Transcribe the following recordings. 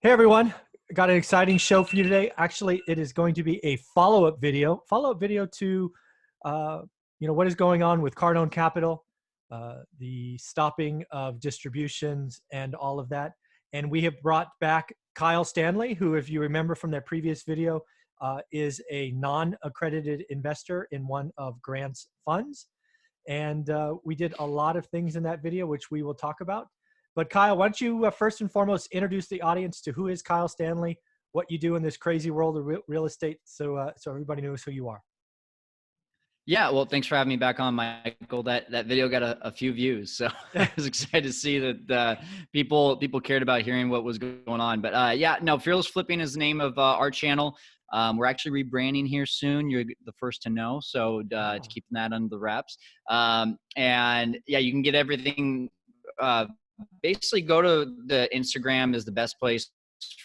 Hey everyone, got an exciting show for you today. Actually, it is going to be a follow-up video to, uh, what is going on with Cardone Capital, the stopping of distributions and all of that. And we have brought back Kyle Stanley, who, if you remember from that previous video, is a non-accredited investor in one of Grant's funds. And we did a lot of things in that video, which we will talk about. But Kyle, why don't you first and foremost introduce the audience to who is Kyle Stanley, what you do in this crazy world of real estate, so everybody knows who you are. Yeah, well, thanks for having me back on, Michael. That video got a few views, so I was excited to see that people cared about hearing what was going on. But yeah, no, Fearless Flipping is the name of our channel. We're actually rebranding here soon. You're the first to know, so to keep that under the wraps. And yeah, you can get everything. Basically, go to the Instagram is the best place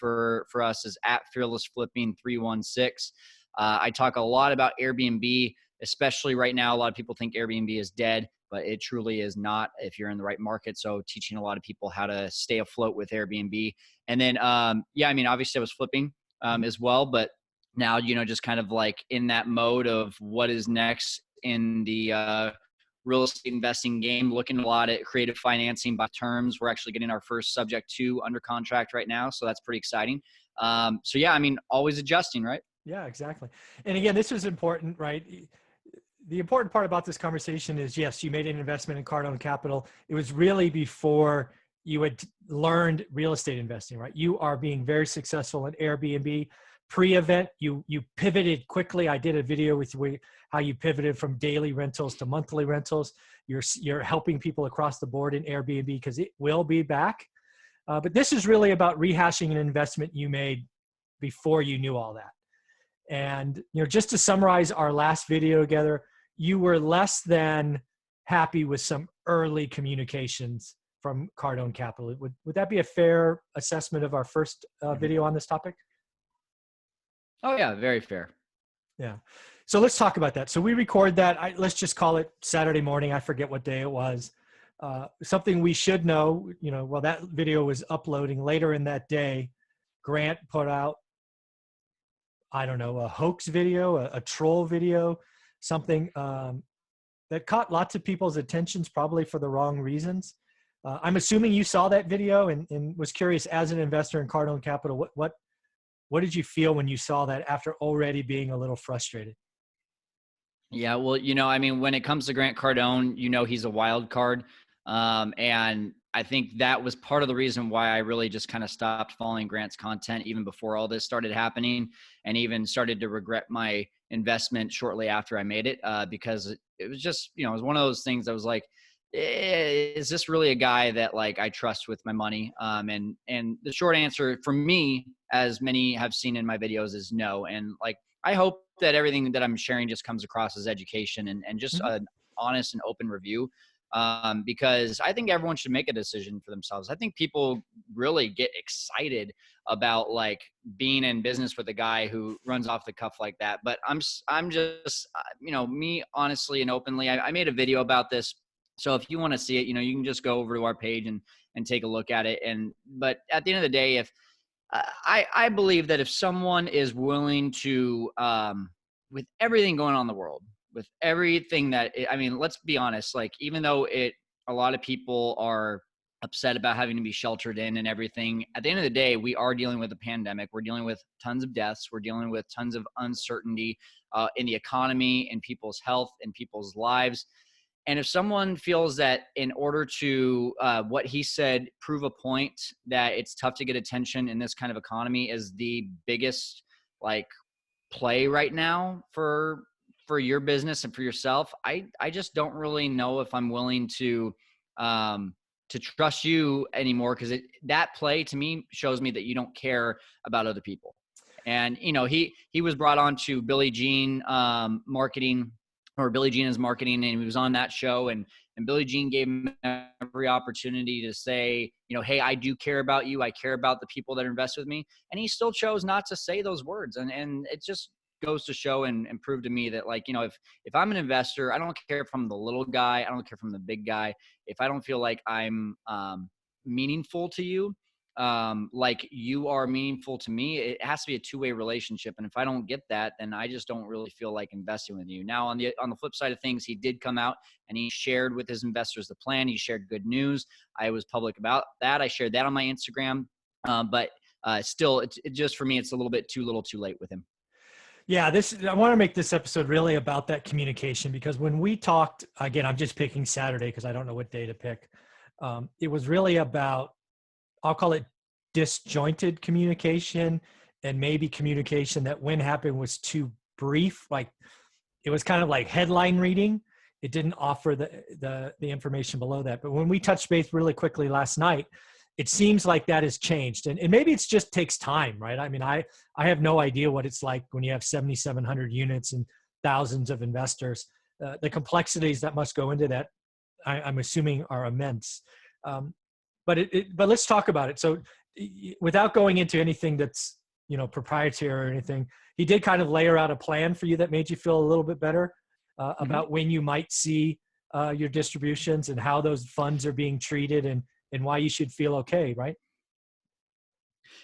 for us is at Fearless Flipping 316. I talk a lot about Airbnb. Especially right now, a lot of people think Airbnb is dead, but it truly is not if you're in the right market. So teaching a lot of people how to stay afloat with Airbnb. And then, yeah, I mean, obviously I was flipping as well, but now, just kind of like in that mode of what is next in the real estate investing game, looking a lot at creative financing by terms. We're actually getting our first subject to under contract right now. So that's pretty exciting. So yeah, I mean, always adjusting, right? Yeah, exactly. And again, this is important, right? The important part about this conversation is, yes, you made an investment in Cardone Capital. It was really before you had learned real estate investing, right? You are being very successful at Airbnb. Pre-event, you pivoted quickly. I did a video with you how you pivoted from daily rentals to monthly rentals. You're helping people across the board in Airbnb because it will be back. But this is really about rehashing an investment you made before you knew all that. And just to summarize our last video together, you were less than happy with some early communications from Cardone Capital. Would that be a fair assessment of our first video on this topic? Oh yeah, very fair. Yeah. So let's talk about that. So we record that. Let's just call it Saturday morning. I forget what day it was. Something we should know, while that video was uploading later in that day, Grant put out, I don't know, a hoax video, a troll video, something that caught lots of people's attentions, probably for the wrong reasons. I'm assuming you saw that video and was curious, as an investor in Cardone Capital, what did you feel when you saw that after already being a little frustrated? Yeah, well, I mean, when it comes to Grant Cardone, he's a wild card. And I think that was part of the reason why I really just kind of stopped following Grant's content even before all this started happening, and even started to regret my investment shortly after I made it, because it was just, it was one of those things that was like, is this really a guy that like I trust with my money? And the short answer for me, as many have seen in my videos, is no. And like, I hope that everything that I'm sharing just comes across as education and just an honest and open review. Because I think everyone should make a decision for themselves. I think people really get excited about like being in business with a guy who runs off the cuff like that. But I'm just, me honestly and openly, I made a video about this. So if you want to see it, you can just go over to our page and take a look at it. But at the end of the day, if I believe that if someone is willing to, with everything going on in the world, with everything I mean, let's be honest, like, even though a lot of people are upset about having to be sheltered in and everything, at the end of the day, we are dealing with a pandemic. We're dealing with tons of deaths. We're dealing with tons of uncertainty in the economy, in people's health, in people's lives. And if someone feels that in order to, what he said, prove a point that it's tough to get attention in this kind of economy is the biggest like play right now for your business and for yourself, I just don't really know if I'm willing to trust you anymore, because that play to me shows me that you don't care about other people. And he was brought on to Billie Jean marketing, or Billie Jean is marketing, and he was on that show, and Billie Jean gave him every opportunity to say, hey, I do care about you. I care about the people that invest with me. And he still chose not to say those words. And it just goes to show and prove to me that, like, if I'm an investor, I don't care if I'm the little guy. I don't care if I'm the big guy. If I don't feel like I'm meaningful to you, like you are meaningful to me. It has to be a two-way relationship. And if I don't get that, then I just don't really feel like investing with you. Now, on the flip side of things, he did come out and he shared with his investors the plan. He shared good news. I was public about that. I shared that on my Instagram. But still, it just, for me, it's a little bit too little too late with him. Yeah, I want to make this episode really about that communication, because when we talked, again, I'm just picking Saturday because I don't know what day to pick. It was really about, I'll call it disjointed communication, and maybe communication that when happened was too brief. Like it was kind of like headline reading. It didn't offer the information below that. But when we touched base really quickly last night, it seems like that has changed. And maybe it just takes time, right? I mean, I have no idea what it's like when you have 7,700 units and thousands of investors. The complexities that must go into that, I'm assuming, are immense. But let's talk about it. So without going into anything that's, proprietary or anything, he did kind of layer out a plan for you that made you feel a little bit better about when you might see your distributions and how those funds are being treated, and why you should feel okay, right?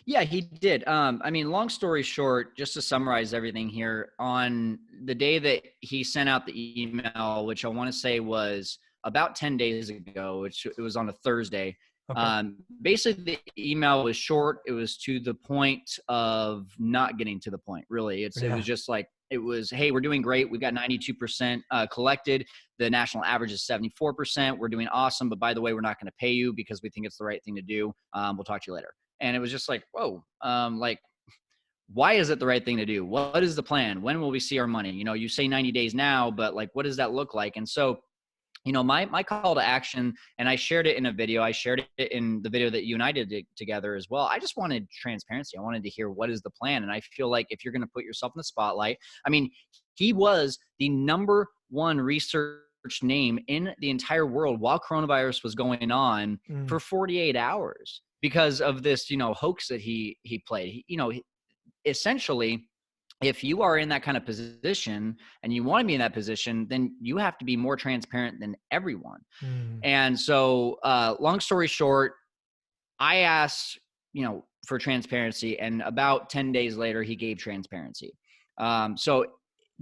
Yeah, he did. I mean, long story short, just to summarize everything here, on the day that he sent out the email, which I want to say was about 10 days ago, which it was on a Thursday. Okay. Basically, the email was short. It was to the point of not getting to the point, really. It was just like, it was, hey, we're doing great. We got 92% collected. The national average is 74%. We're doing awesome. But by the way, we're not going to pay you because we think it's the right thing to do. We'll talk to you later. And it was just like, whoa, like, why is it the right thing to do? What is the plan? When will we see our money? You say 90 days now, but like, what does that look like? And so, my call to action, and I shared it in a video. I shared it in the video that you and I did together as well. I just wanted transparency. I wanted to hear what is the plan. And I feel like if you're going to put yourself in the spotlight, I mean, he was the number one research name in the entire world while coronavirus was going on for 48 hours because of this, hoax that he played. Essentially, if you are in that kind of position and you want to be in that position, then you have to be more transparent than everyone. And so, long story short, I asked, for transparency, and about 10 days later, he gave transparency. So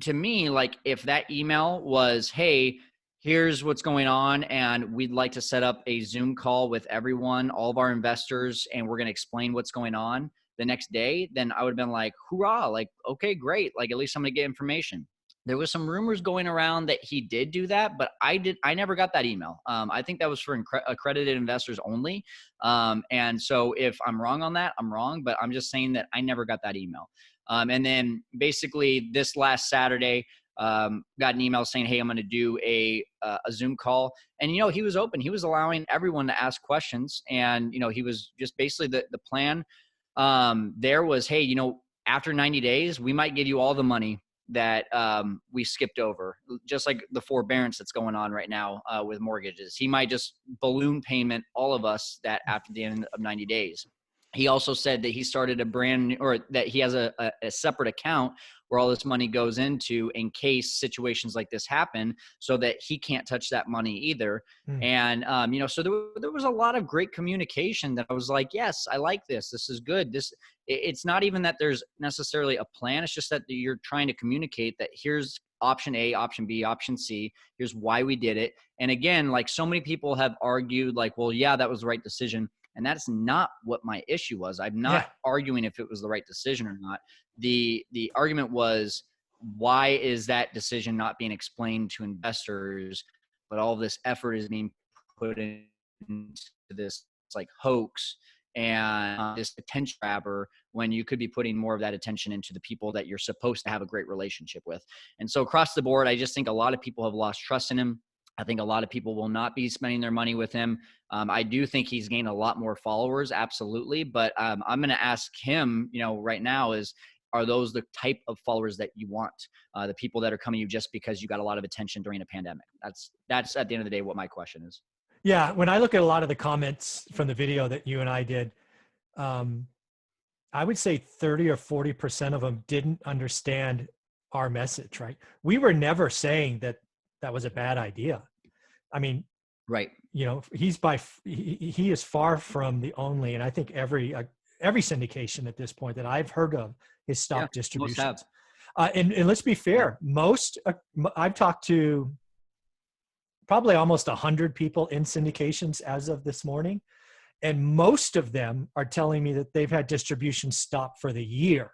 to me, like, if that email was, hey, here's what's going on, and we'd like to set up a Zoom call with everyone, all of our investors, and we're going to explain what's going on the next day, then I would have been like, hoorah, like, okay, great. Like, at least I'm going to get information. There was some rumors going around that he did do that, but I never got that email. I think that was for accredited investors only. And so if I'm wrong on that, I'm wrong, but I'm just saying that I never got that email. And then basically this last Saturday, got an email saying, hey, I'm going to do a Zoom call. And, he was open. He was allowing everyone to ask questions. And, he was just basically the plan there was, hey, after 90 days, we might give you all the money that we skipped over, just like the forbearance that's going on right now with mortgages. He might just balloon payment all of us that after the end of 90 days. He also said that he started that he has a separate account where all this money goes into in case situations like this happen, so that he can't touch that money either. And, so there was a lot of great communication that I was like, yes, I like this. This is good. It's not even that there's necessarily a plan. It's just that you're trying to communicate that here's option A, option B, option C. Here's why we did it. And again, like, so many people have argued like, well, yeah, that was the right decision. And that's not what my issue was. I'm not arguing if it was the right decision or not. The argument was, why is that decision not being explained to investors, but all this effort is being put into this like hoax and this attention grabber, when you could be putting more of that attention into the people that you're supposed to have a great relationship with. And so across the board, I just think a lot of people have lost trust in him. I think a lot of people will not be spending their money with him. I do think he's gained a lot more followers, absolutely. But I'm going to ask him, right now, are those the type of followers that you want? The people that are coming to you just because you got a lot of attention during a pandemic? That's at the end of the day what my question is. Yeah, when I look at a lot of the comments from the video that you and I did, I would say 30 or 40% of them didn't understand our message, right? We were never saying that was a bad idea. I mean, right. you know, he is far from the only, and I think every syndication at this point that I've heard of has Yeah, stopped most have. distributions. And let's be fair, I've talked to probably almost 100 people in syndications as of this morning, and most of them are telling me that they've had distribution stop for the year,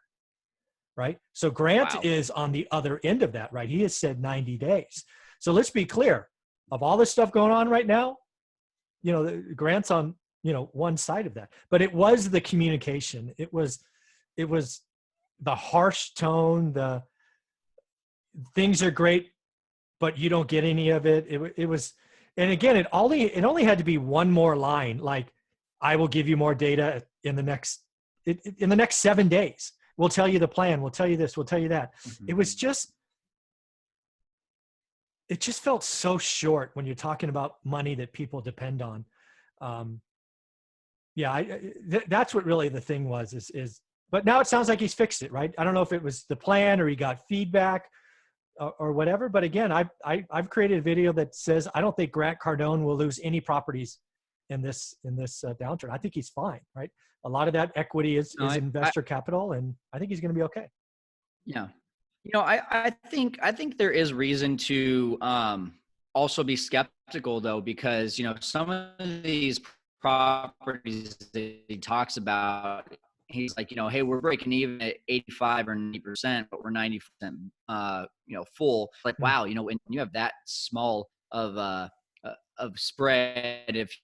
right? So Grant Wow. is on the other end of that, right? He has said 90 days. So let's be clear, of all this stuff going on right now, you know, Grant's on, you know, one side of that. But it was the communication. It was the harsh tone, the things are great, but you don't get any of it. It was, and again, it only had to be one more line, like, I will give you more data in the next 7 days. We'll tell you the plan. We'll tell you this. We'll tell you that. Mm-hmm. It just felt so short when you're talking about money that people depend on. That's what really the thing was, but now it sounds like he's fixed it, right? I don't know if it was the plan or he got feedback or whatever, but again, I've created a video that says, I don't think Grant Cardone will lose any properties in this downturn. I think he's fine, right? A lot of that equity is investor capital, and I think he's going to be okay. Yeah. You know, I think there is reason to also be skeptical, though, because, you know, some of these properties that he talks about, he's like, you know, hey, we're breaking even at 85 or 90%, but we're 90%, you know, full. Like, wow, you know, when you have that small of spread, if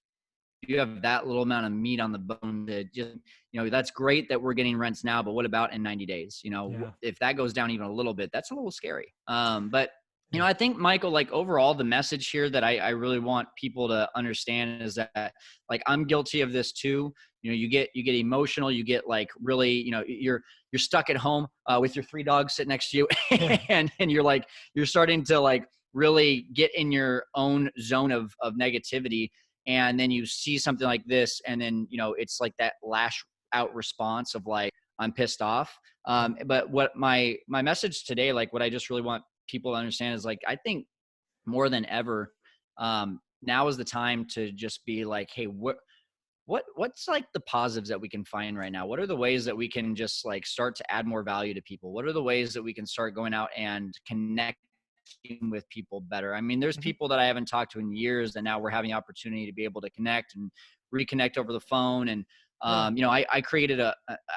you have that little amount of meat on the bone, that just, you know, that's great that we're getting rents now, but what about in 90 days? You know, if that goes down even a little bit, that's a little scary. But you know, I think, Michael, like, overall, the message here that I really want people to understand is that, like, I'm guilty of this too. You know, you get emotional, you get, like, really, you know, you're stuck at home with your 3 dogs sitting next to you, and you're starting to, like, really get in your own zone of negativity. And then you see something like this, and then, you know, it's like that lash out response of, like, I'm pissed off. But what my message today, like, what I just really want people to understand is, like, I think more than ever, now is the time to just be like, hey, what's like the positives that we can find right now? What are the ways that we can just, like, start to add more value to people? What are the ways that we can start going out and connect with people better? I mean, there's people that I haven't talked to in years, and now we're having the opportunity to be able to connect and reconnect over the phone. And you know, I created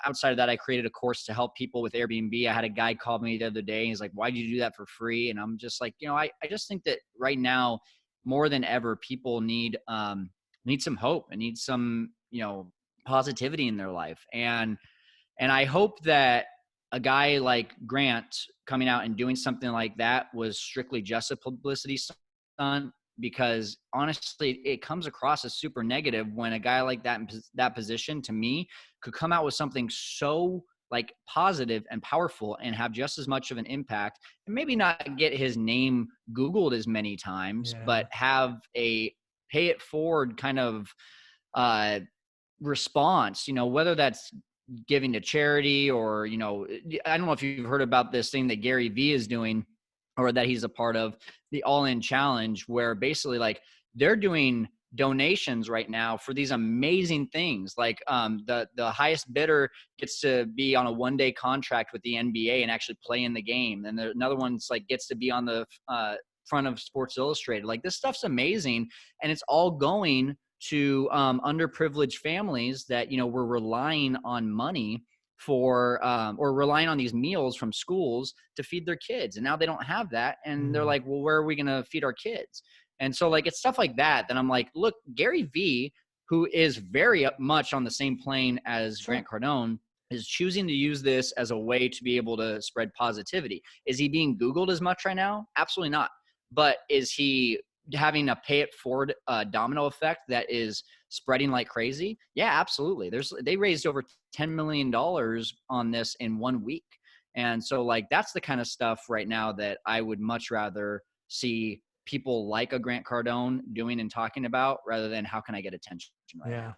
outside of that, I created a course to help people with Airbnb. I had a guy call me the other day. He's like, why did you do that for free? And I'm just like, you know, I just think that right now, more than ever, people need some hope and need some, you know, positivity in their life. And I hope that a guy like Grant coming out and doing something like that was strictly just a publicity stunt, because honestly, it comes across as super negative when a guy like that in that position, to me, could come out with something so, like, positive and powerful and have just as much of an impact, and maybe not get his name Googled as many times, but have a pay it forward kind of response, you know, whether that's giving to charity or, you know, I don't know if you've heard about this thing that Gary Vee is doing, or that he's a part of, the All-In Challenge, where basically, like, they're doing donations right now for these amazing things. Like, the highest bidder gets to be on a 1-day contract with the NBA and actually play in the game. And another one's like gets to be on the front of Sports Illustrated. Like, this stuff's amazing, and it's all going to underprivileged families that, you know, were relying on money for or relying on these meals from schools to feed their kids, and now they don't have that, and they're like, well, where are we going to feed our kids? And so, like, it's stuff like that I'm like, look, Gary Vee, who is very much on the same plane as Grant Cardone, is choosing to use this as a way to be able to spread positivity. Is he being Googled as much right now? Absolutely not. But is he having a pay it forward domino effect that is spreading like crazy? Yeah, absolutely. They raised over $10 million on this in 1 week. And so, like, that's the kind of stuff right now that I would much rather see people like a Grant Cardone doing and talking about, rather than how can I get attention right now.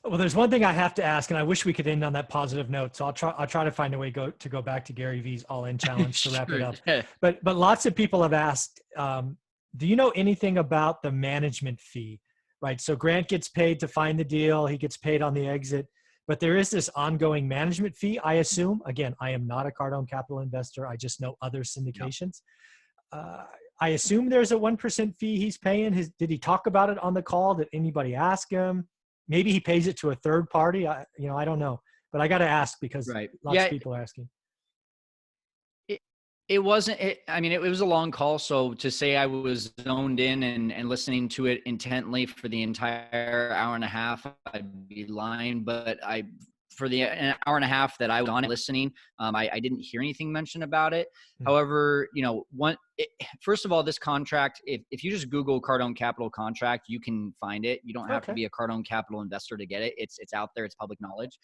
Well, there's one thing I have to ask, and I wish we could end on that positive note. So I'll try to find a way to go back to Gary Vee's All-In Challenge to wrap it up. But lots of people have asked, do you know anything about the management fee right? So Grant gets paid to find the deal. He gets paid on the exit, but there is this ongoing management fee, I assume. Again, I am not a Cardone Capital investor. I just know other Yep. syndications. I assume there's a 1% fee he's paying. Did he talk about it on the call? Did anybody ask him? Maybe he pays it to a third party. I don't know, but I got to ask because Right. lots of Yeah. people are asking. It, it wasn't, I mean, it was a long call. So to say I was zoned in and listening to it intently for the entire hour and a half, I'd be lying. But for the an hour and a half that I was on it listening, I didn't hear anything mentioned about it. Hmm. However, first of all, this contract, if you just Google Cardone Capital contract, you can find it. You don't have to Okay. be a Cardone Capital investor to get it. It's out there. It's public knowledge.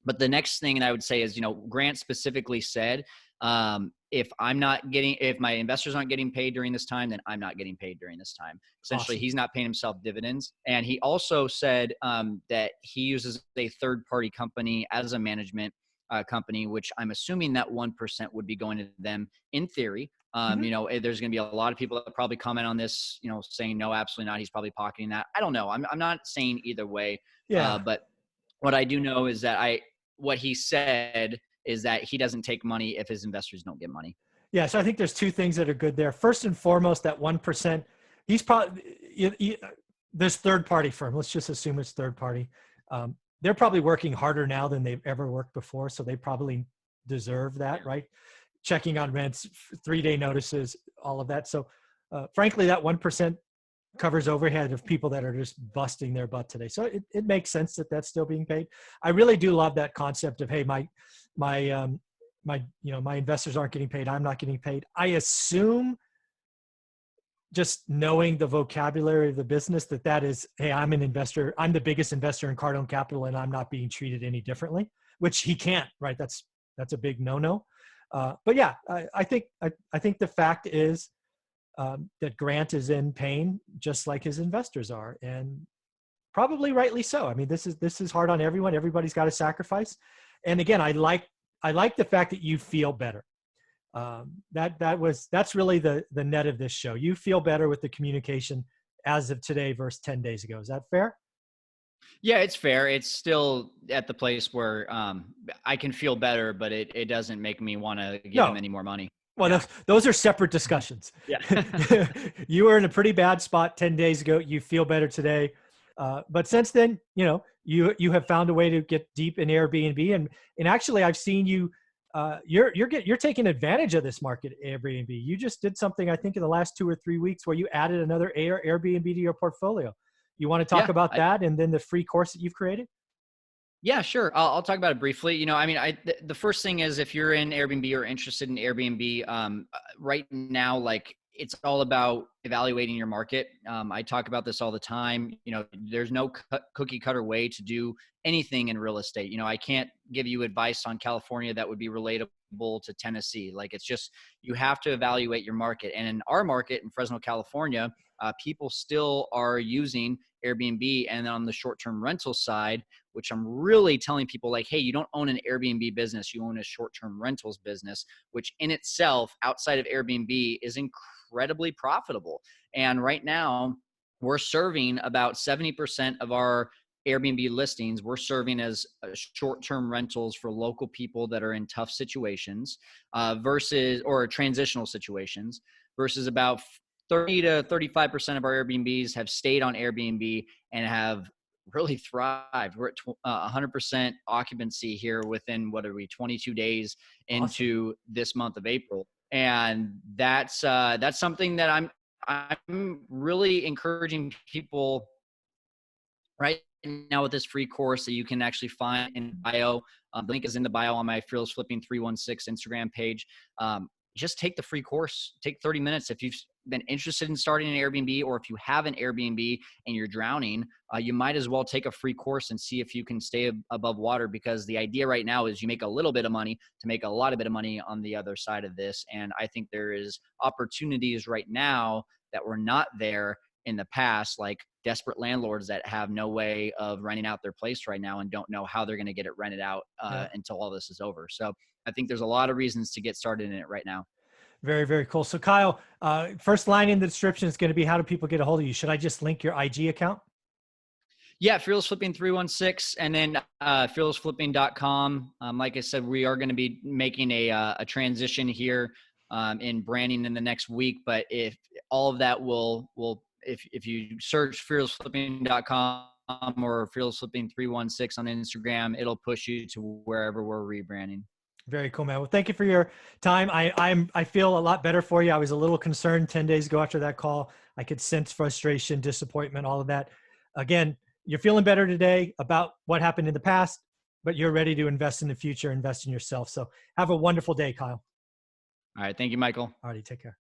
But the next thing that I would say is, Grant specifically said, if my investors aren't getting paid during this time, then I'm not getting paid during this time. Essentially, Awesome. he's not paying himself dividends. And he also said that he uses a third-party company as a management company, which I'm assuming that 1% would be going to them in theory. Mhm. There's going to be a lot of people that probably comment on this, saying no, absolutely not. He's probably pocketing that. I don't know. I'm not saying either way. Yeah. But what I do know is that what he said is that he doesn't take money if his investors don't get money. Yeah. So I think there's two things that are good there. First and foremost, that 1%, he's probably, this third party firm, let's just assume it's third party. They're probably working harder now than they've ever worked before. So they probably deserve that, Yeah. right? Checking on rents, 3-day notices, all of that. So frankly, that 1% covers overhead of people that are just busting their butt today. So it makes sense that that's still being paid. I really do love that concept of, hey, my my investors aren't getting paid. I'm not getting paid. I assume, just knowing the vocabulary of the business, that is, hey, I'm an investor. I'm the biggest investor in Cardone Capital, and I'm not being treated any differently, which he can't, right? That's a big no-no. But yeah, I think the fact is that Grant is in pain, just like his investors are, and probably rightly so. I mean, this is hard on everyone. Everybody's got to sacrifice. And again, I like the fact that you feel better. That's really the net of this show. You feel better with the communication as of today versus 10 days ago. Is that fair? Yeah, it's fair. It's still at the place where I can feel better, but it doesn't make me want to give him No. any more money. Well, Yeah. those are separate discussions. Yeah. You were in a pretty bad spot 10 days ago. You feel better today. But since then, you have found a way to get deep in Airbnb. And actually, I've seen you, you're taking advantage of this market, Airbnb. You just did something, I think, in the last 2 or 3 weeks where you added another Airbnb to your portfolio. You want to talk Yeah. about that and then the free course that you've created? Yeah, sure. I'll talk about it briefly. I mean, the first thing is, if you're in Airbnb or interested in Airbnb, right now, like, it's all about evaluating your market. I talk about this all the time. There's no cookie cutter way to do anything in real estate. I can't give you advice on California that would be relatable to Tennessee. Like, it's just, you have to evaluate your market. And in our market in Fresno, California, people still are using Airbnb. And on the short-term rental side, which I'm really telling people, like, hey, you don't own an Airbnb business, you own a short-term rentals business, which in itself, outside of Airbnb, is incredibly profitable. And right now, we're serving about 70% of our Airbnb listings. We're serving as short-term rentals for local people that are in tough situations, or transitional situations, versus about 30 to 35% of our Airbnbs have stayed on Airbnb and have really thrived. We're at 100% occupancy here within, 22 days Awesome. into this month of April. And that's something that I'm really encouraging people right now with this free course that you can actually find in bio. The link is in the bio on my Fearless Flipping 316 Instagram page. Just take the free course. Take 30 minutes. If you've been interested in starting an Airbnb, or if you have an Airbnb and you're drowning, you might as well take a free course and see if you can stay above water, because the idea right now is you make a little bit of money to make a lot of bit of money on the other side of this. And I think there is opportunities right now that were not there in the past, like desperate landlords that have no way of renting out their place right now and don't know how they're going to get it rented out Yeah. until all this is over. So I think there's a lot of reasons to get started in it right now. Very, very cool. So Kyle, first line in the description is going to be, how do people get a hold of you? Should I just link your IG account? Yeah, Fearless Flipping 316, and then fearlessflipping.com. Like I said, we are going to be making a transition here in branding in the next week. But if all of that if you search fearlessflipping.com or Fearless Flipping 316 on Instagram, it'll push you to wherever we're rebranding. Very cool, man. Well, thank you for your time. I feel a lot better for you. I was a little concerned 10 days ago after that call. I could sense frustration, disappointment, all of that. Again, you're feeling better today about what happened in the past, but you're ready to invest in the future, invest in yourself. So have a wonderful day, Kyle. All right. Thank you, Michael. All righty. Take care.